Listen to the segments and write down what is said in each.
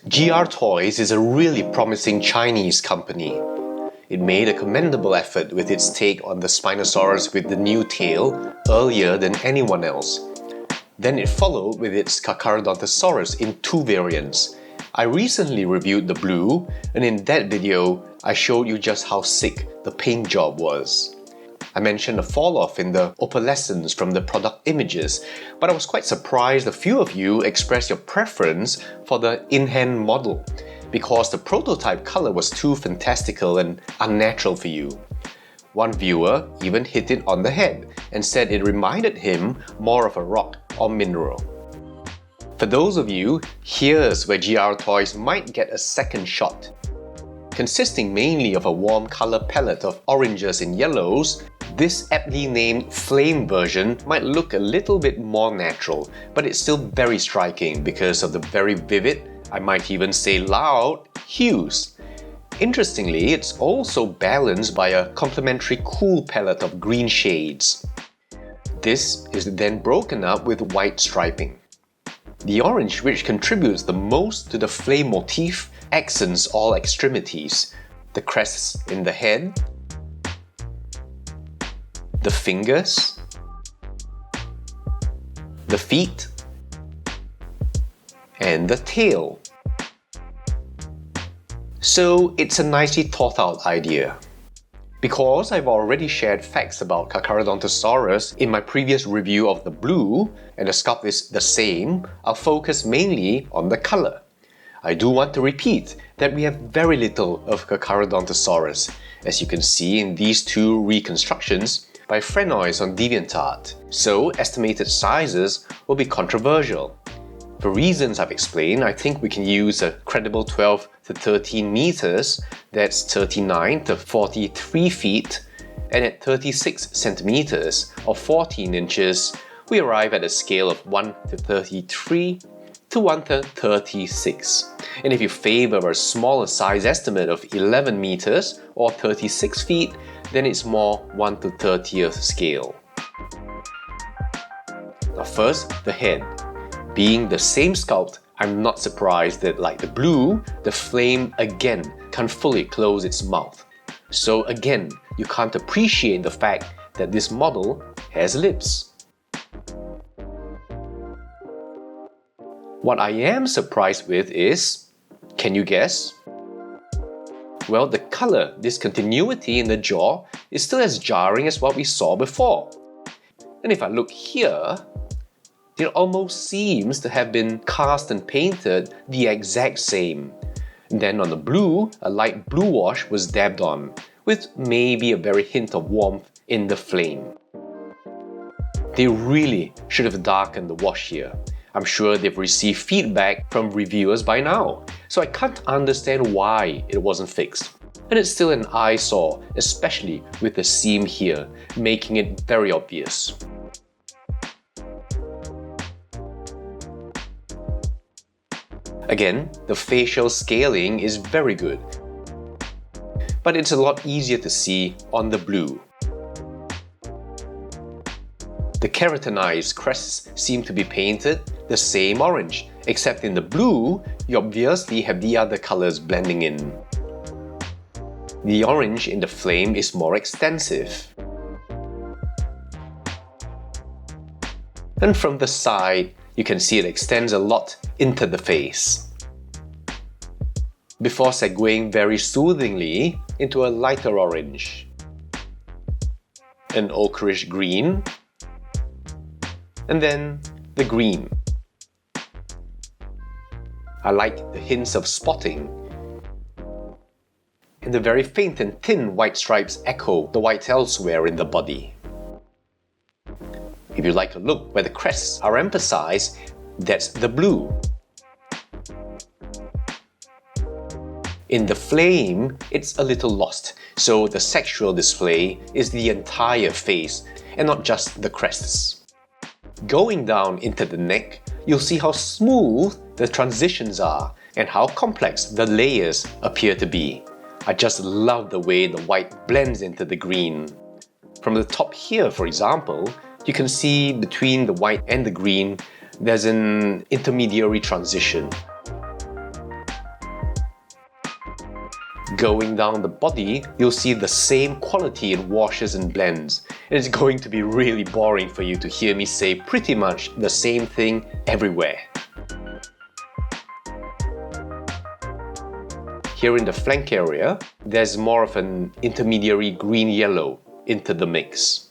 GR Toys is a really promising Chinese company. It made a commendable effort with its take on the Spinosaurus with the new tail earlier than anyone else. Then it followed with its Carcharodontosaurus in two variants. I recently reviewed the blue, and in that video, I showed you just how sick the paint job was. I mentioned a fall-off in the opalescence from the product images, but I was quite surprised a few of you expressed your preference for the in-hand model because the prototype color was too fantastical and unnatural for you. One viewer even hit it on the head and said it reminded him more of a rock or mineral. For those of you, here's where GR Toys might get a second shot. Consisting mainly of a warm color palette of oranges and yellows, this aptly named flame version might look a little bit more natural, but it's still very striking because of the very vivid, I might even say loud, hues. Interestingly, it's also balanced by a complementary cool palette of green shades. This is then broken up with white striping. The orange, which contributes the most to the flame motif, accents all extremities, the crests in the head, the fingers, the feet, and the tail. So it's a nicely thought out idea. Because I've already shared facts about Carcharodontosaurus in my previous review of the blue, and the sculpt is the same, I'll focus mainly on the color. I do want to repeat that we have very little of Carcharodontosaurus, as you can see in these two reconstructions by Frenois on DeviantArt, so estimated sizes will be controversial. For reasons I've explained, I think we can use a credible 12 to 13 meters, that's 39 to 43 feet, and at 36 centimeters or 14 inches, we arrive at a scale of 1 to 33 to 1 to 36. And if you favor a smaller size estimate of 11 meters or 36 feet, then it's more 1 to 30th scale. Now first, the head. Being the same sculpt, I'm not surprised that like the blue, the flame again can't fully close its mouth. So again, you can't appreciate the fact that this model has lips. What I am surprised with is, can you guess? Well, the color discontinuity in the jaw is still as jarring as what we saw before. And if I look here, it almost seems to have been cast and painted the exact same. And then on the blue, a light blue wash was dabbed on, with maybe a very hint of warmth in the flame. They really should have darkened the wash here. I'm sure they've received feedback from reviewers by now, so I can't understand why it wasn't fixed. And it's still an eyesore, especially with the seam here, making it very obvious. Again, the facial scaling is very good, but it's a lot easier to see on the blue. The keratinized crests seem to be painted the same orange, except in the blue, you obviously have the other colors blending in. The orange in the flame is more extensive. And from the side, you can see it extends a lot into the face. Before segueing very soothingly into a lighter orange, an ochreish green, and then the green. I like the hints of spotting, and the very faint and thin white stripes echo the white elsewhere in the body. If you like to look where the crests are emphasized, that's the blue. In the flame, it's a little lost, so the sexual display is the entire face and not just the crests. Going down into the neck, you'll see how smooth the transitions are and how complex the layers appear to be. I just love the way the white blends into the green. From the top here, for example, you can see between the white and the green, there's an intermediary transition. Going down the body, you'll see the same quality in washes and blends. It's going to be really boring for you to hear me say pretty much the same thing everywhere. Here in the flank area, there's more of an intermediary green-yellow into the mix.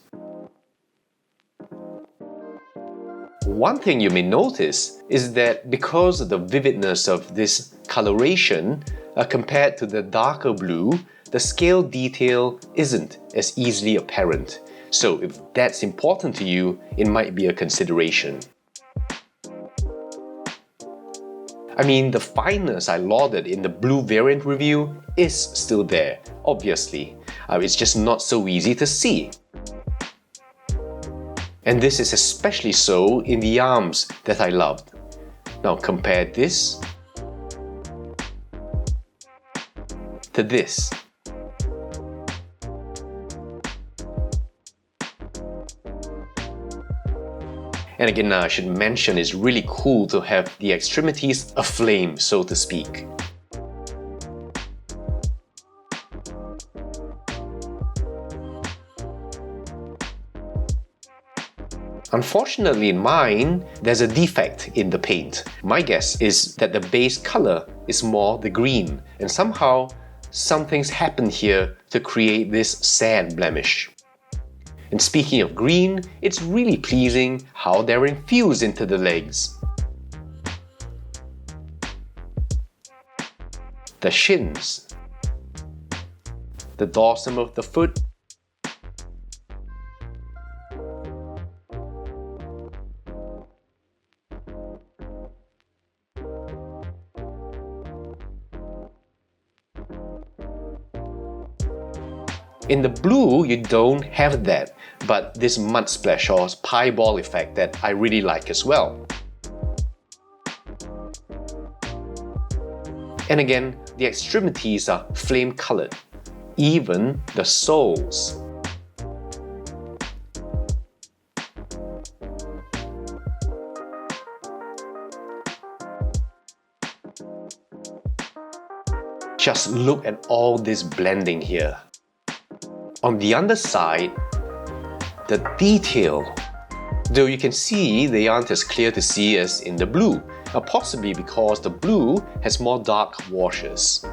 One thing you may notice is that because of the vividness of this coloration, compared to the darker blue, the scale detail isn't as easily apparent. So if that's important to you, it might be a consideration. I mean, the fineness I lauded in the blue variant review is still there, obviously. It's just not so easy to see. And this is especially so in the arms that I loved. Now compare this to this. And again, I should mention it's really cool to have the extremities aflame, so to speak. Unfortunately in mine, there's a defect in the paint. My guess is that the base color is more the green, and somehow something's happened here to create this sad blemish. And speaking of green, it's really pleasing how they're infused into the legs. The shins, the dorsum of the foot, in the blue, you don't have that, but this mud splash or pie ball effect that I really like as well. And again, the extremities are flame colored, even the soles. Just look at all this blending here. On the underside, the detail, though you can see they aren't as clear to see as in the blue, possibly because the blue has more dark washes.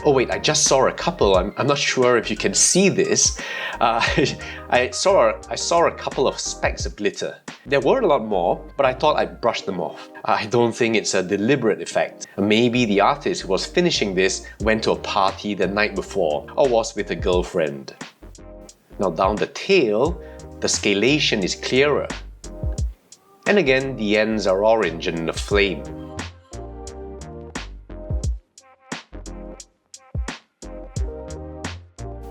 Oh wait, I just saw a couple. I'm not sure if you can see this. I saw a couple of specks of glitter. There were a lot more, but I thought I'd brush them off. I don't think it's a deliberate effect. Maybe the artist who was finishing this went to a party the night before or was with a girlfriend. Now down the tail, the scalation is clearer. And again, the ends are orange and aflame.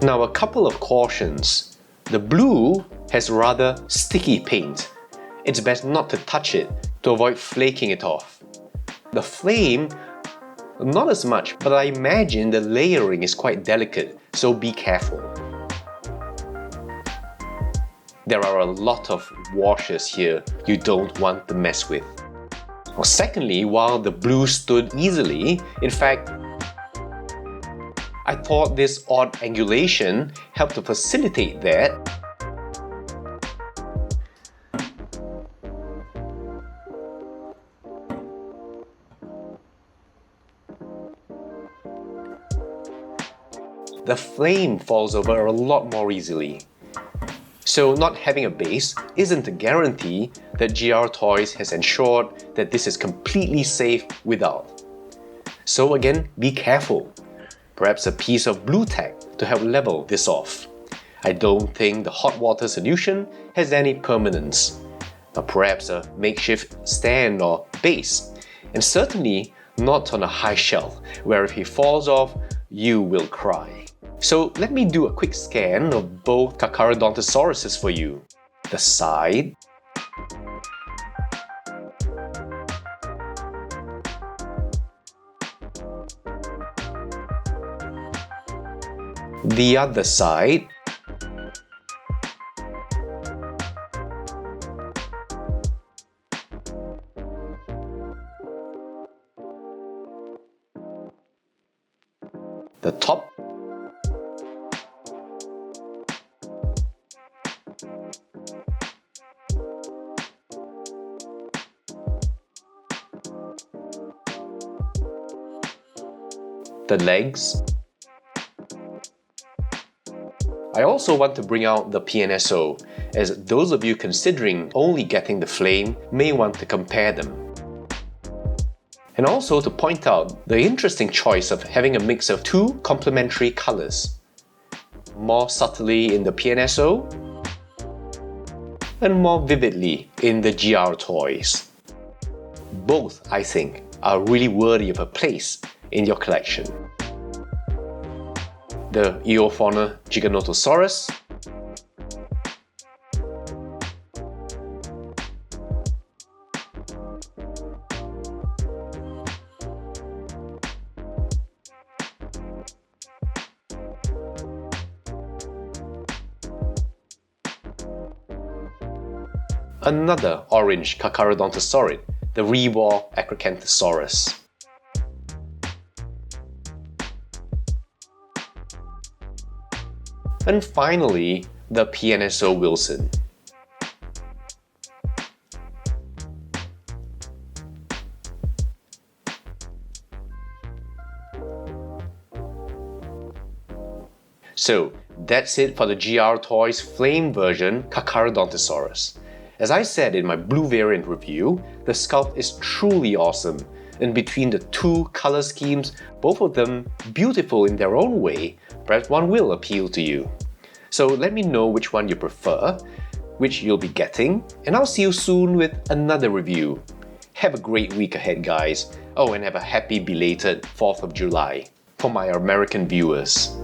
Now a couple of cautions. The blue has rather sticky paint. It's best not to touch it to avoid flaking it off. The flame, not as much, but I imagine the layering is quite delicate, so be careful. There are a lot of washes here you don't want to mess with. Well, secondly, while the blue stood easily, in fact, I thought this odd angulation helped to facilitate that. The flame falls over a lot more easily. So not having a base isn't a guarantee that GR Toys has ensured that this is completely safe without. So again, be careful. Perhaps a piece of blue tack to help level this off. I don't think the hot water solution has any permanence. Now perhaps a makeshift stand or base, and certainly not on a high shelf where if he falls off, you will cry. So let me do a quick scan of both Carcharodontosauruses for you. The side, the other side, the top, the legs. I also want to bring out the PNSO, as those of you considering only getting the flame may want to compare them. And also to point out the interesting choice of having a mix of two complementary colours. More subtly in the PNSO, and more vividly in the GR toys. Both, I think, are really worthy of a place in your collection. The Eofauna Giganotosaurus, another orange Carcharodontosaurid, the Rewar Acrocanthosaurus. And finally, the PNSO Wilson. So that's it for the GR Toys Flame version Carcharodontosaurus. As I said in my blue variant review, the sculpt is truly awesome, and between the two color schemes, both of them beautiful in their own way, perhaps one will appeal to you. So let me know which one you prefer, which you'll be getting, and I'll see you soon with another review. Have a great week ahead, guys. Oh, and have a happy belated 4th of July for my American viewers.